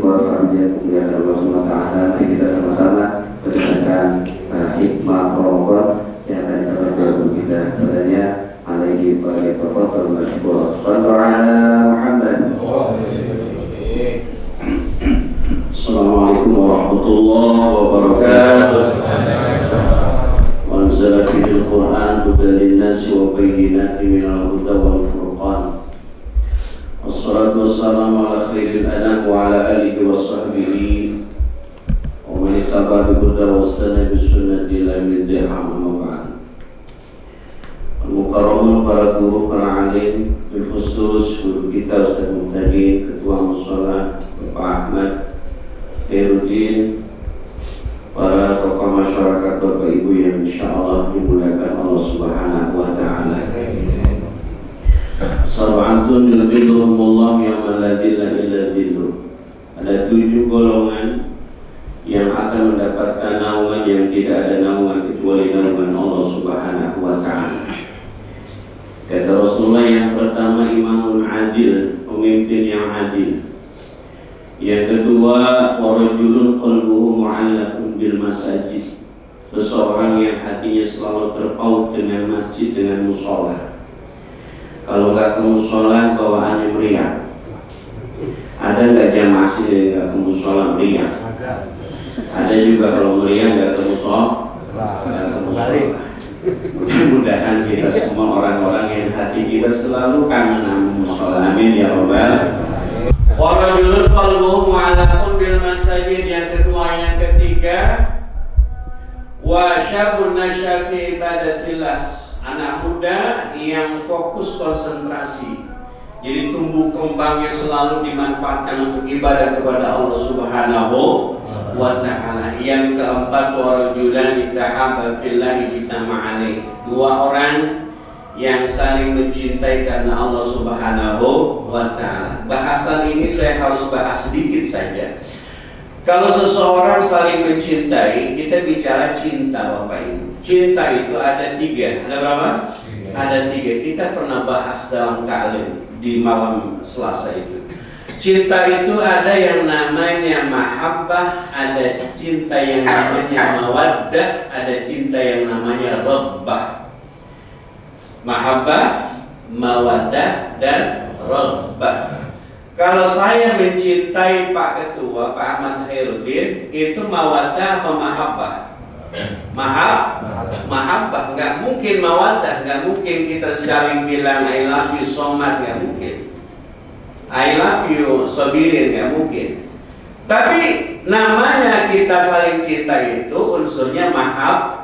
warahmatullahi wabarakatuh. Mari kita sama-sama mendengarkan hikmah Ramadan yang akan disampaikan kita padanya. Alaihi wasallam masyhur. Sallallahu ala Muhammad. Assalamualaikum warahmatullahi wabarakatuh. Wa anzala fil Qur'an hudan lin-nasi wa bayyinatin minal huda wal furqan. Wassalatu wassalamu ala khairil anam wa ala alihi wa sahbihi wa man ittaba bi huda wastana bi sunnati ila yaumil amma ba'd. Al-Mukarramun, para guru, para alim, bil khusus guru kita Ustaz Muhtadi, Ketua Mushola Bapak Ahmad Khairuddin, para tokoh masyarakat, Bapak Ibu yang insyaallah dimuliakan Allah Subhanahu wa taala. Sab'atun yudhilluhumullah yawma la dhilla illa dhilluh. Ada 7 golongan yang akan mendapatkan naungan yang tidak ada naungan kecuali naungan Allah Subhanahu wa taala. Kata Rasulullah, yang pertama imamun adil, pemimpin yang adil. Yang kedua, warajulun qalbuhu mu'allaqun bil masajid, seseorang yang hatinya selalu terpaut dengan masjid, dengan mushola. Kalau nggak ke mushola bawaannya meriah. Ada nggak jamaah sini nggak ke mushola meriah? Ada juga kalau meriah nggak ke mushola, nggak ke mushola. Mudah-mudahan kita semua orang-orang yang hati kita selalu kangen sama mushola. Amin ya rabbal. Warajulun qalbuhu mu'allaqun bil masajid. Yang kedua, yang ketiga, wa syabun nasya fi ibadatillah, anak muda yang fokus konsentrasi, jadi tumbuh kembangnya selalu dimanfaatkan untuk ibadah kepada Allah Subhanahu wa ta'ala. Yang keempat, warajulan tahabba fillahi bitama alaih, 2 orang yang saling mencintai karena Allah Subhanahu wa ta'ala. Bahasan ini saya harus bahas sedikit saja. Kalau seseorang saling mencintai, kita bicara cinta Bapak Ibu. Cinta itu ada 3. Ada berapa? Ada 3. Kita pernah bahas dalam ta'lim di malam Selasa itu. Cinta itu ada yang namanya mahabbah, ada cinta yang namanya mawaddah, ada cinta yang namanya rabbah. Mahabbah, mawaddah, dan rabbah. Kalau saya mencintai Pak Ketua, Pak Ahmad Khairuddin, itu mawaddah apa mahabbah? Mahabbah. Nggak mungkin mawaddah, nggak mungkin kita saling bilang I love you so much, nggak mungkin. I love you Sobirin, nggak mungkin. Tapi namanya kita saling cinta itu unsurnya mahabbah.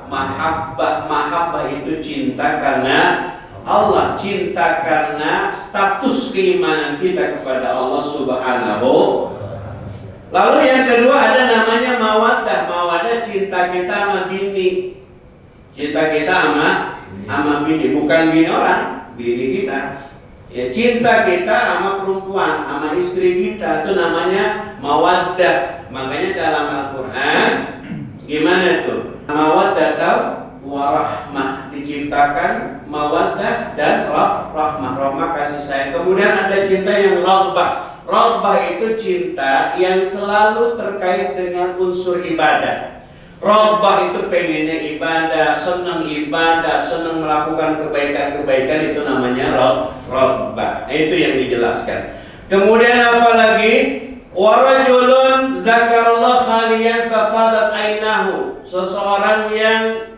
Mahabbah itu cinta karena Allah, cinta karena status keimanan kita kepada Allah Subhanahu. Lalu yang kedua ada namanya mawaddah. Mawaddah cinta kita sama bini. Cinta kita sama bini, bukan bini orang, bini kita. Ya, cinta kita sama perempuan, sama istri kita, itu namanya mawaddah. Makanya dalam Al-Quran gimana tuh? Mawaddah warahmah, diciptakan mawaddah dan rahmah. Rahmah kasih sayang. Kemudian ada cinta yang raghbah. Raghbah itu cinta yang selalu terkait dengan unsur ibadah. Raghbah itu pengennya ibadah, senang melakukan kebaikan-kebaikan, itu namanya raghbah. Itu yang dijelaskan. Kemudian apa lagi? Warajulun dzakarallah khaliyan fafadat ainahu, seseorang yang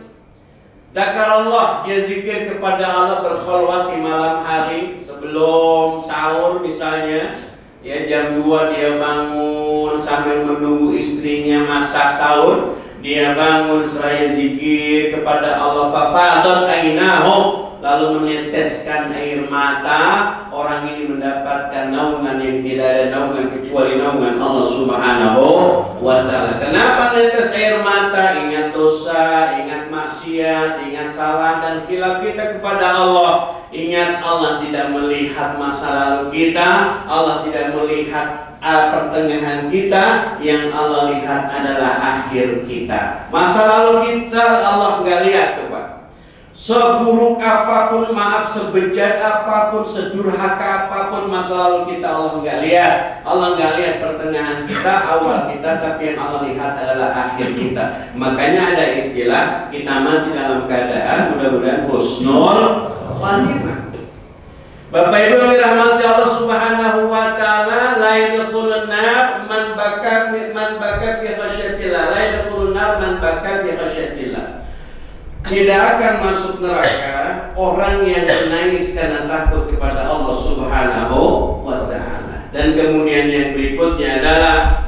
dzakarallah, dia zikir kepada Allah berkholwat di malam hari sebelum sahur misalnya. Ya, jam 2 dia bangun sambil menunggu istrinya masak sahur, dia bangun seraya zikir kepada Allah. Fafadat ainahu, lalu meneteskan air mata. Orang ini mendapatkan naungan yang tidak ada naungan kecuali naungan Allah Subhanahu wa ta'ala. Kenapa netes air mata? Ingat dosa, ingat maksiat, ingat salah dan khilaf kita kepada Allah. Ingat Allah tidak melihat masa lalu kita, Allah tidak melihat pertengahan kita, yang Allah lihat adalah akhir kita. Masa lalu kita Allah nggak lihat tuh Pak. Seburuk apapun, maaf, sebejat apapun, sedurhaka apapun masa lalu kita, Allah nggak lihat. Allah nggak lihat pertengahan kita, awal kita, tapi yang Allah lihat adalah akhir kita. Makanya ada istilah kita mati dalam keadaan mudah-mudahan husnul khatimah. Bapak Ibu yang dirahmati Allah Subhanahu wa taala, la yadkhulun nar man baka fi khasyatillah, la yadkhulun nar man baka fi khasyatillah. Tidak akan masuk neraka orang yang menangis karena takut kepada Allah Subhanahu wa taala. Dan kemudian yang berikutnya adalah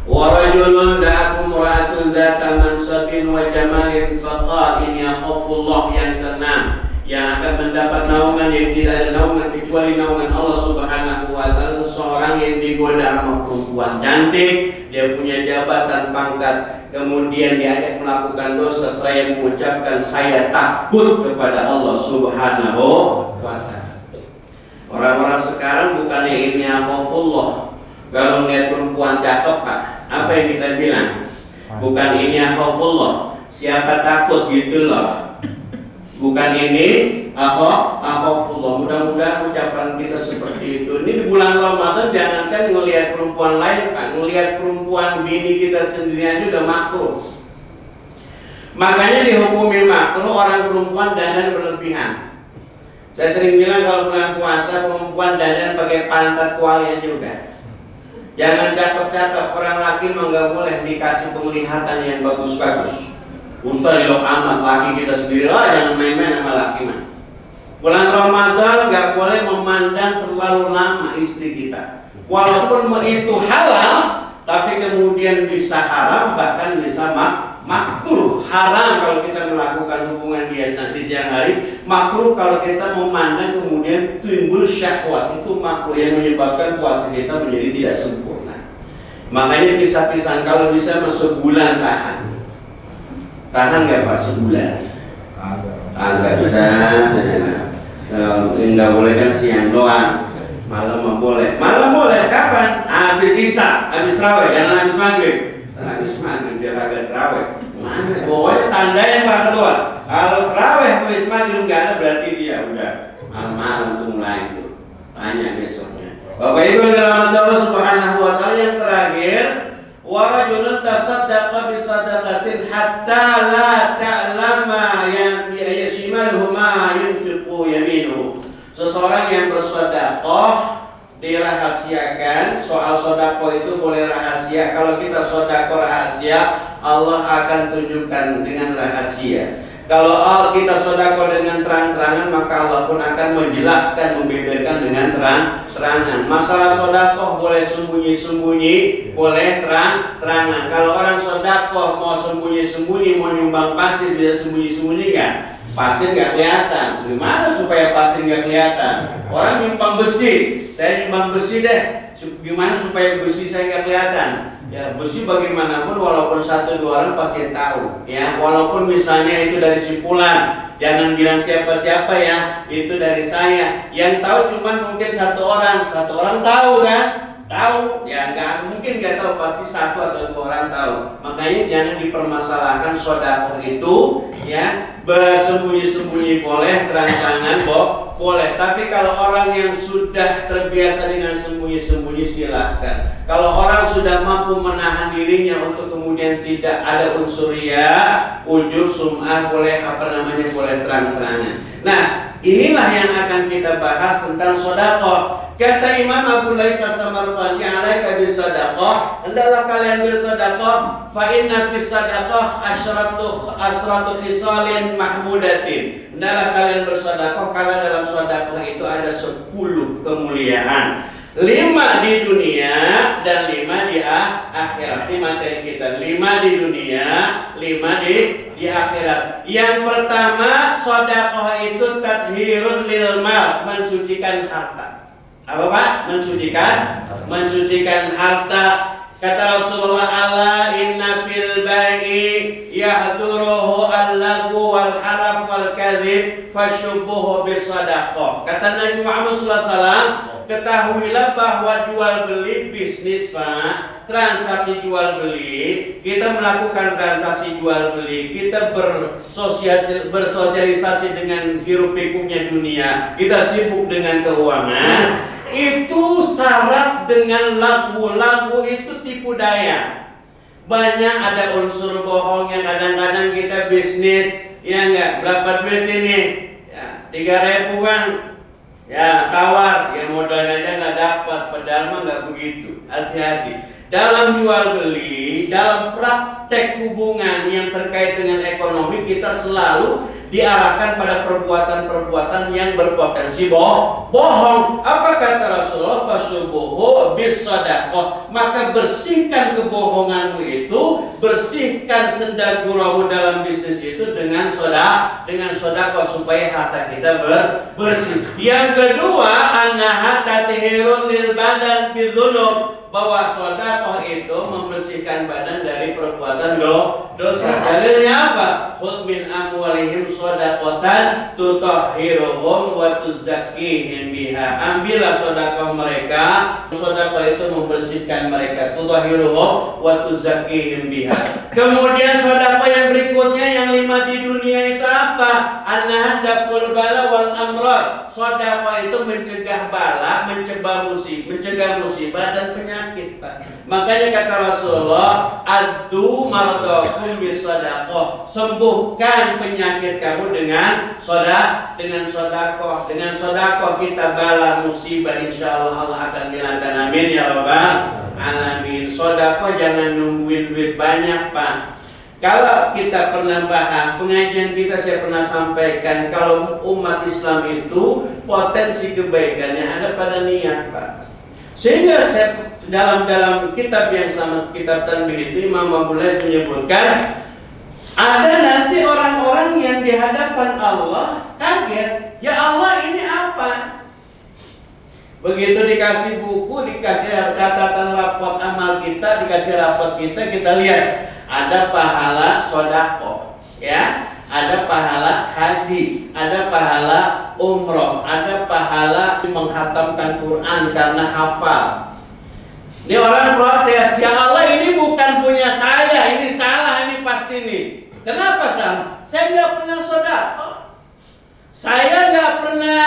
wa rajulun da'akum ra'atun dzata mansabin wa jamalin faqala inni akhafullah, yang keenam, yang akan mendapat naungan yang tidak ada naungan kecuali naungan Allah Subhanahu wa taala. Seseorang yang digoda sama perempuan cantik, dia punya jabatan, pangkat, kemudian diajak melakukan dosa, saya mengucapkan saya takut kepada Allah Subhanahu wa taala. Orang-orang sekarang bukannya ini akhafullah. Kalau melihat perempuan cakep, Pak, apa yang kita bilang? Bukan ini akhafullah, siapa takut gitu loh. Bukan ini akhafullah. Mudah-mudahan ucapan kita seperti itu. Ini di bulan Ramadan jangankan ngelihat perempuan lain, Pak, ngelihat perempuan bini kita sendiri aja udah makruh. Makanya dihukumi makruh orang perempuan dandan berlebihan. Saya sering bilang kalau bulan puasa perempuan dandan pakai pantat kuali aja udah. Jangan cakep-cakep, orang laki mah nggak boleh dikasih penglihatan yang bagus-bagus. Ustaz ilok amat laki kita sendiri, jangan main-main sama laki mah. Bulan Ramadan nggak boleh memandang terlalu lama istri kita. Walaupun itu halal, tapi kemudian bisa haram, bahkan bisa makruh. Haram kalau kita melakukan hubungan biasa di siang hari, makruh kalau kita memandang kemudian timbul syahwat, itu makruh yang menyebabkan puasa kita menjadi tidak sempurna. Makanya pisah-pisahan kalau bisa sebulan tahan. Tahan nggak Pak sebulan? Agak sudah. Nggak boleh kan siang doang. Malam mah boleh. Malam boleh kapan? Habis isya, habis tarawih, jangan habis maghrib. Habis maghrib dia kagak tarawih. Pokoknya tanda yang Pak Ketua. Kalau tarawih habis maghrib nggak ada, berarti dia udah malam-malam tuh mulai itu. Tanya besoknya. Bapak Ibu yang dirahmati Allah Subhanahu wa taala, yang terakhir, wa rajulun tasaddaqa bi sadaqatin hatta la ta'lama yashimaluhu ma yunfiqu yaminuhu. Seseorang yang bersedekah dirahasiakan. Soal sedekah itu boleh rahasia. Kalau kita sedekah rahasia, Allah akan tunjukkan dengan rahasia. Kalau kita sedekah dengan terang-terangan, maka Allah pun akan menjelaskan, membeberkan dengan terang-terangan. Masalah sedekah boleh sembunyi-sembunyi, boleh terang-terangan. Kalau orang sedekah mau sembunyi-sembunyi, mau nyumbang pasir, bisa sembunyi-sembunyi nggak? Pasir nggak kelihatan. Gimana supaya pasir nggak kelihatan? Orang nyumbang besi, saya nyumbang besi deh. Gimana supaya besi saya nggak kelihatan? Ya, besi bagaimanapun walaupun satu dua orang pasti tahu. Ya, walaupun misalnya itu dari simpulan, jangan bilang siapa-siapa ya, itu dari saya. Yang tahu cuma mungkin satu orang tahu kan? Tahu, ya nggak mungkin nggak tahu, pasti satu atau dua orang tahu. Makanya jangan dipermasalahkan sedekah itu, ya bersembunyi-sembunyi boleh, terang-terangan boleh. Tapi kalau orang yang sudah terbiasa dengan sembunyi-sembunyi silahkan. Kalau orang sudah mampu menahan dirinya untuk kemudian tidak ada unsur riya, ujub, sum'ah, boleh boleh terang-terangan. Nah, inilah yang akan kita bahas tentang sedekah. Kata Imam Abu Lais As-Samarqandi, alaika bisadaqah, hendaklah kalian bersedekah, fa inna fis sadaqah asratu khisalin mahmudatin. Hendaklah kalian bersedekah karena dalam sedekah itu ada 10 kemuliaan. 5 di dunia dan 5 di akhirat. Ini materi kita. 5 di dunia, 5 di akhirat. Yang pertama, sedekah itu tathhirun lil mal, mensucikan harta. Apa Pak? Mensucikan harta. Kata Rasulullah, ala inna fil bai'i yahduruhu al-lagu wal halaf wal kadhib fasyubuhu bisadaqah. Kata Nabi Muhammad SAW, ketahuilah bahwa jual beli bisnis, Pak, transaksi jual beli, kita melakukan transaksi jual beli, kita bersosialisasi dengan hiruk pikuknya dunia, kita sibuk dengan keuangan, itu syarat dengan lagu. Lagu itu tipu daya. Banyak ada unsur bohongnya. Kadang-kadang kita bisnis, ya enggak, berapa duit ini? Ya, 3.000 bang. Ya, tawar, ya modalnya aja nggak dapat, padahal mah nggak begitu. Hati-hati dalam jual beli, dalam praktek hubungan yang terkait dengan ekonomi, kita selalu diarahkan pada perbuatan-perbuatan yang berpotensi bohong. Apa kata Rasulullah? Fasyubuhu bisadaqah. Maka bersihkan kebohonganmu itu, bersihkan sendaguramu dalam bisnis itu dengan sedekah supaya harta kita bersih. Yang kedua, annaha tathhirun lil badan bidzunub, bahwa sedekah itu membersihkan badan dari perbuatan dosa. Dalilnya apa? Khudh min amwalihim shadaqatan tutahhiruhum wa tuzakkihim biha. Ambillah sedekah mereka, sedekah itu membersihkan mereka, tutahhiruhum wa tuzakkihim biha. Kemudian sedekah yang berikutnya, yang 5 di dunia itu apa? An-nahdaful bala wal amrad. Sedekah itu mencegah bala, mencegah musibah dan penyakit, Pak. Makanya kata Rasulullah, addu mardakum bisadaqah. Sembuhkan penyakit kamu dengan sedekah. Dengan sedekah kita bala musibah, insyaallah Allah akan hilangkan. Amin ya rabbal alamin. Sedekah jangan nungguin duit banyak, Pak. Kalau kita pernah bahas pengajian kita, saya pernah sampaikan kalau umat Islam itu potensi kebaikannya ada pada niat, Pak. Sehingga saya dalam kitab yang sama, kitab Tanbih itu, Imam Abu Lais menyebutkan ada nanti orang-orang yang di hadapan Allah kaget, ya Allah ini apa? Begitu dikasih buku, dikasih catatan rapot amal kita, dikasih rapot kita lihat ada pahala sodako, ya, ada pahala haji, ada pahala umroh, ada pahala menghatamkan Quran karena hafal. Ini orang protes, ya Allah ini bukan punya saya, ini salah, ini pasti nih. Kenapa salah? Saya nggak pernah sodako, saya nggak pernah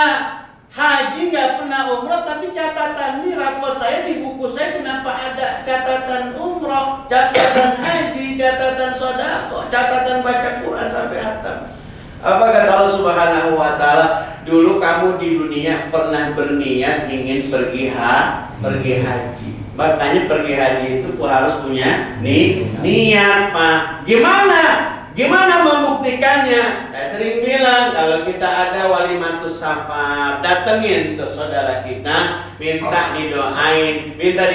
haji, nggak pernah umroh, tapi catatan ini rapot saya di buku saya kenapa ada catatan umroh, catatan haji, catatan sodako, catatan baca Quran sampai hatam. Apa kata Allah Subhanahu wa Ta'ala? Dulu kamu di dunia pernah berniat ingin pergi haji. Makanya pergi haji itu harus punya niat, Pak. Gimana membuktikannya? Saya sering bilang kalau kita ada walimatus safar, datengin tuh saudara kita, minta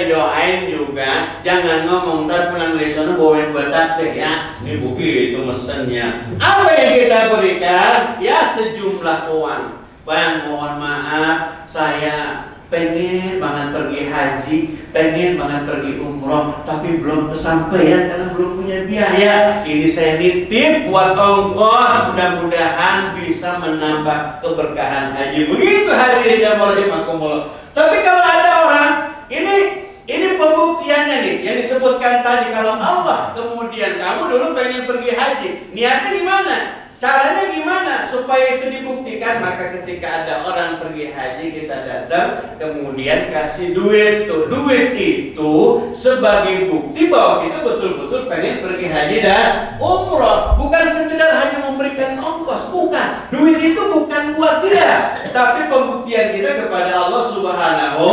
didoain juga. Jangan ngomong ntar pulang dari sana bawain buat tas deh ya. Ini begitu mesennya. Apa yang kita berikan? Ya sejumlah uang. Bang, mohon maaf, saya pengen banget pergi haji, pengen banget pergi umroh, tapi belum kesampaian karena belum punya biaya. Ini saya nitip buat ongkos, mudah-mudahan bisa menambah keberkahan haji. Begitu hadirin jamaah rahimakumullah. Tapi kalau ada orang, ini pembuktiannya nih, yang disebutkan tadi, kalau Allah kemudian kamu dulu pengen pergi haji, niatnya gimana? Caranya gimana supaya itu dibuktikan? Maka ketika ada orang pergi haji, kita datang kemudian kasih duit tuh. Duit itu sebagai bukti bahwa kita betul-betul pengen pergi haji dan umroh. Bukan sekedar hanya memberikan ongkos, bukan. Duit itu bukan buat dia, tapi pembuktian kita kepada Allah Subhanahu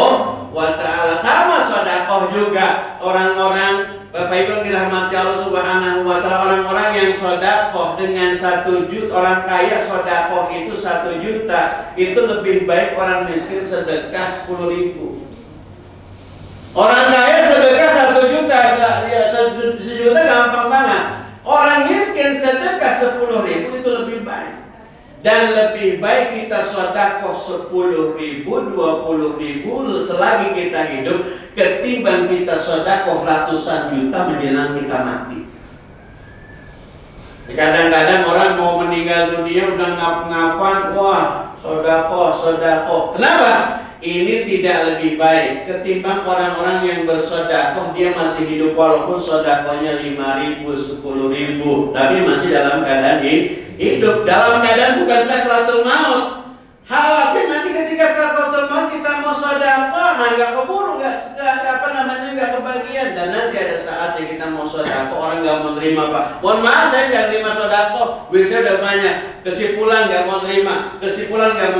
wa Ta'ala. Sama sedekah juga. Orang-orang Bapak Ibu yang dirahmati Allah Subhanahu wa Ta'ala, orang-orang yang sedekah dengan 1 juta, orang kaya sedekah itu 1 juta, itu lebih baik orang miskin sedekah 10.000. Orang kaya sedekah 1 juta, ya 1 juta gampang banget. Orang miskin sedekah 10.000 itu lebih baik. Dan lebih baik kita sedekah 10.000, 20.000 selagi kita hidup, ketimbang kita sedekah ratusan juta menjelang kita mati. Kadang-kadang orang mau meninggal dunia udah ngap-ngapan, wah sedekah. Kenapa? Ini tidak lebih baik ketimbang orang-orang yang bersedekah dia masih hidup walaupun sedekahnya 5.000, 10.000, tapi masih dalam keadaan hidup, dalam keadaan bukan sakratul maut. Khawatir nanti ketika sakratul maut kita mau sedekah, nah nggak keburu, nggak kebagian, dan nanti ada saatnya kita mau sedekah orang nggak mau terima, Pak. Mohon maaf saya nggak terima sedekah, biasanya udah banyak. Kesimpulan nggak mau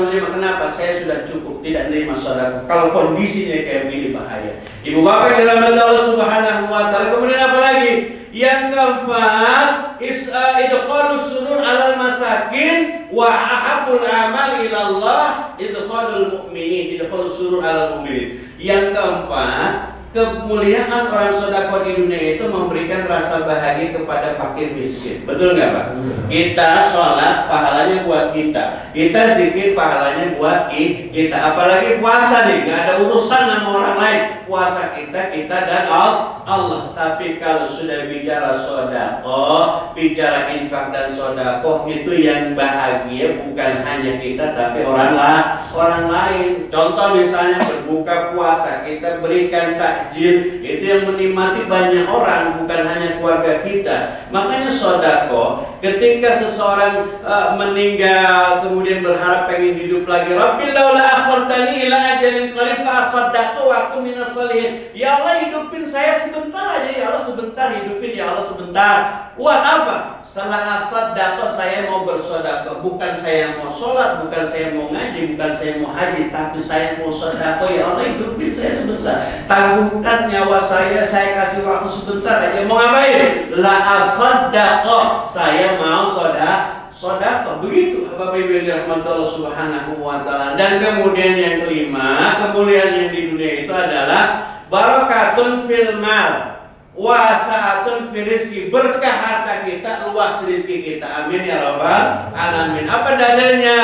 terima. Kenapa? Saya sudah cukup, tidak terima sedekah. Kalau kondisinya kayak begini bahaya. Ibu bapak yang dirahmati Allah Subhanahu wa taala. Kemudian apa lagi? Yang keempat, idkhalus surur alal masakin wa ahabul amal ilallah idkhalul mu'minin, idkhalus surur alal mu'minin. Yang keempat, kemuliaan orang sedekah di dunia itu memberikan rasa bahagia kepada fakir miskin. Betul nggak, Pak? Kita sholat pahalanya buat kita zikir pahalanya buat kita. Apalagi puasa nih, nggak ada urusan sama orang lain. Puasa kita dan Allah. Tapi kalau sudah bicara sedekah, bicara infak dan sedekah, itu yang bahagia bukan hanya kita tapi orang lain. Contoh misalnya berbuka puasa, kita berikan takjil, itu yang menikmati banyak orang, bukan hanya keluarga kita. Makanya sedekah, ketika seseorang meninggal kemudian berharap pengen hidup lagi, Rabbil laula akhartani ila ajalin qarib fa asaddaqu wa akum minas sholihin. Ya Allah, hidupin saya sebentar aja, ya Allah sebentar, hidupin ya Allah sebentar. Buat apa? Setelah sedekah saya mau bersedekah, bukan saya mau sholat, bukan saya mau ngaji, bukan saya mau haji, tapi saya mau sedekah. Ya Allah, hidupin saya sebentar, tangguhkan nyawa saya kasih waktu sebentar aja. Mau ngapain? La asaddaqah, saya mau sedekah. Begitu Bapak Ibu yang dirahmati Allah Subhanahu wa taala. Dan kemudian yang kelima, kemuliaan yang di dunia itu adalah barakatun fil mal wasaatun fi rizki, berkah harta kita, luas rizki kita. Amin ya rabbal alamin. Apa dalilnya?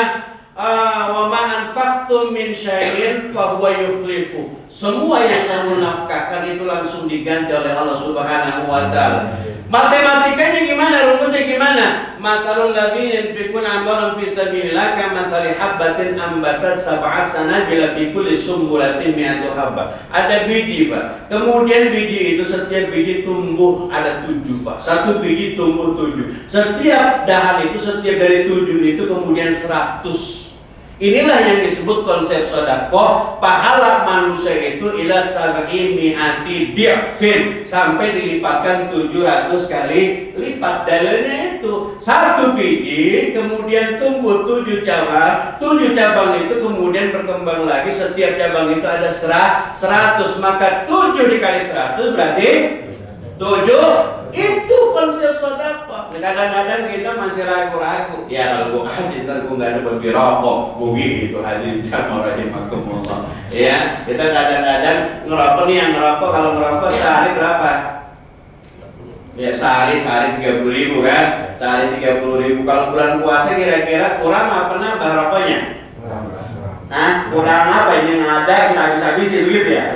Wa ma anfaqtum min syai'in fa huwa yukhlifu. Semua yang kamu nafkahkan itu langsung diganti oleh Allah Subhanahu wa taala. Matematikanya gimana? Rumusnya gimana? Mathalul ladzina yunfiquna amwalahum fi sabilillah kamathali habbatin ambatat sab'a sanabila fi kulli sumbulatin mi'atu habbah. Ada biji, Pak. Kemudian biji itu setiap biji tumbuh ada 7, Pak. Satu biji tumbuh 7. Setiap dahan itu, setiap dari 7 itu kemudian 100. Inilah yang disebut konsep sedekah. Pahala manusia itu ila sab'i mi'ati di'fin, sampai dilipatkan 700 kali lipat. Dalilnya itu satu biji kemudian tumbuh 7 cabang. 7 cabang itu kemudian berkembang lagi, setiap cabang itu ada 100. Maka 7 dikali 100 berarti 7. Itu konsep sedekah. Kadang-kadang kita masih ragu-ragu. Ya kalau gue kasih ntar gue nggak dapat rokok. Begitu hadirin rahimakumullah. Ya, kita kadang-kadang ngerokok nih, yang ngerokok kalau ngerokok sehari berapa? Ya sehari 30.000 kan? Sehari 30.000. Kalau bulan puasa kira-kira kurang apa nambah rokoknya? Kurang apa? Ini ada yang habis-habisin begitu ya?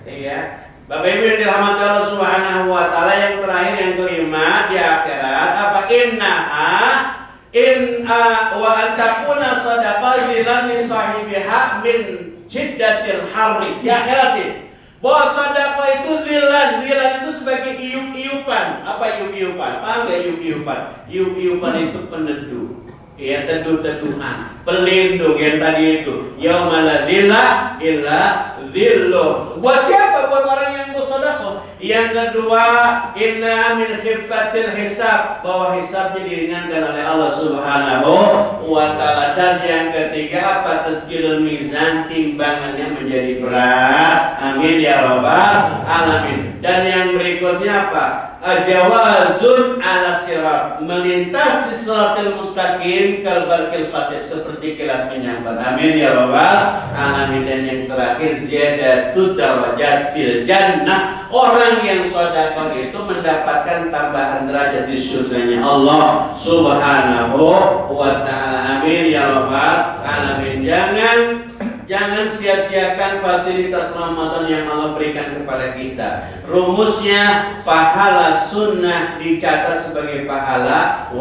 Iya. Bapak Ibu yang dirahmati Allah Subhanahu wa taala, yang terakhir yang kelima di akhirat apa? Wa antakuna sadaqah lillahi sahibiha min shiddatil harri. Di akhirat ini bahwa sedekah itu zilan itu sebagai iup-iupan. Apa iup-iupan? Paham nggak iup-iupan? Iup-iupan itu peneduh. Ya, teduh-teduhan, pelindung yang tadi itu. Yaumala dzilla illa dzilluh. Buat siapa? Buat orang yang bersedekah. Yang kedua, inna min khiffatil hisab, bahwa hisabnya diringankan oleh Allah Subhanahu wa taala. Dan yang ketiga apa? Tasjilul mizan, timbangannya menjadi berat. Amin ya rabbal alamin. Dan yang berikutnya apa? Jawazun ala sirat, melintasi siratal mustaqim kalbarqil khatib, seperti kilat menyambar. Amin ya rabbal alamin. Dan yang terakhir, ziyadatud darajat fil jannah, orang yang sedekah itu mendapatkan tambahan derajat di surganya Allah Subhanahu wa taala. Amin ya rabbal alamin. Jangan sia-siakan fasilitas Ramadan yang Allah berikan kepada kita. Rumusnya, pahala sunnah dicatat sebagai pahala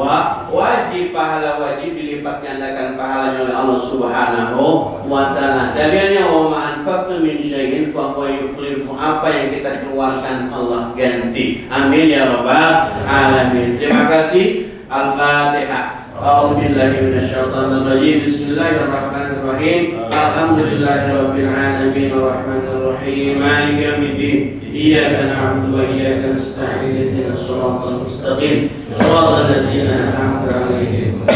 wajib. Pahala wajib dilipat gandakan pahalanya oleh Allah Subhanahu wa ta'ala. Dalilnya, wa ma anfaqtum min syai'in fa huwa yukhlifu. Apa yang kita keluarkan Allah ganti. Amin ya rabbal alamin. Terima kasih. Al-Fatihah. A'udzu billahi minasyaitonir rajim. Bismillahirrahmanirrahim. Alhamdulillahirabbil alamin arrahmanir rahim maliki yaumiddin. Iyyaka na'budu wa iyyaka nasta'in ihdinas siratal mustaqim shiratal ladzina an'amta 'alaihim.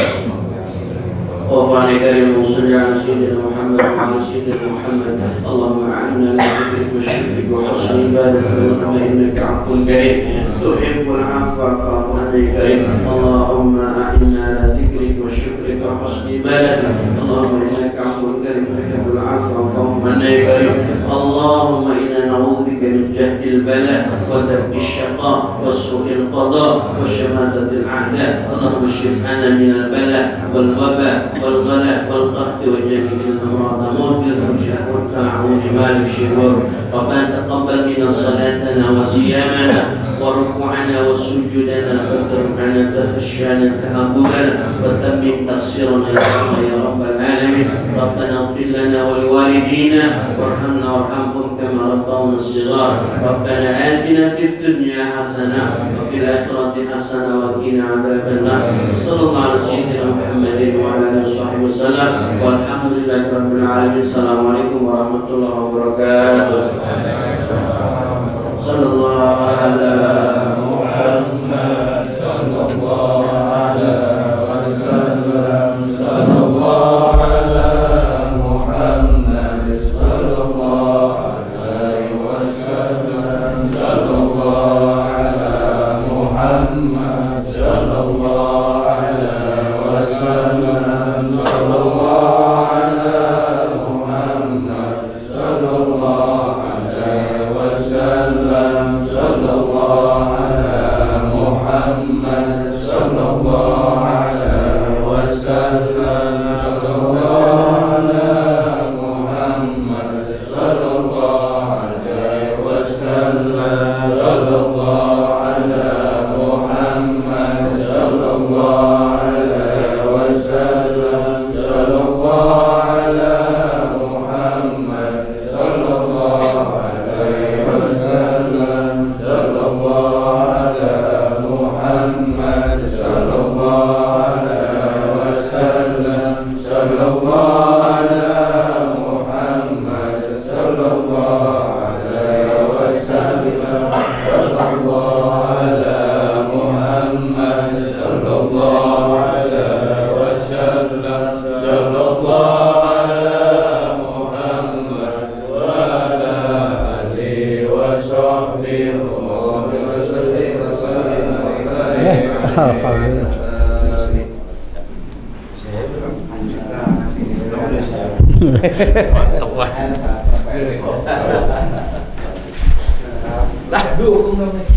وَفَعَلَيْكَ لِلْمُصْلِينَ عَلَى سيدنا محمد وعلى سيدنا محمد اللهم أعنا لذكرك وشكرك وحسن عبادتك اللهم إنك عفو كريم تحب العفو فاعف عنا يا كريم اللهم أعنا على ذكرك وشكرك وحسن عبادتك اللهم إنك عفو كريم تحب العفو فاعف عنا يا كريم اللهم إنا نعوذ بك من جهد البلاء ودرك الشقاء وسوء القضاء وشماتة الأعداء اللهم اشف عنا من البلاء والوباء والغلاء والقحط وجميع الأمراض موت الفجأة والطاعون مالك شرور ربنا تقبل منا صلاتنا وصيامنا وركوعنا وسجودنا وتركعنا تخشعنا تهجدنا وتمم تقصيرنا يا رب العالمين ربنا اغفر لنا ولوالدينا وارحمنا وارحمهم كما ربونا صغار ربنا آتنا في الدنيا حسنة وفي الآخرة حسنة وقنا عذاب النار صلى الله على سيدنا محمد وعلى آله وصحبه وسلم والحمد لله رب العالمين. السلام عليكم ورحمة الله وبركاته. صلى الله على محمد صلى الله على وسلم صلى الله على محمد صلى الله عليه وسلم صلى الله على محمد صلى الله عليه وسلم صلى الله على محمد صلى الله عليه وسلم صلى الله على محمد صلى الله عليه وسلم صلى الله على محمد صلى الله عليه وسلم صلى الله على محمد صلى الله عليه وسلم صلى الله على محمد صلى الله عليه وسلم صلى الله على محمد صلى الله عليه وسلم صلى الله على محمد صلى الله عليه وسلم صلى الله على محمد صلى الله عليه وسلم صلى الله على محمد وعلى آله وصحبه Lah, dukung dong nih.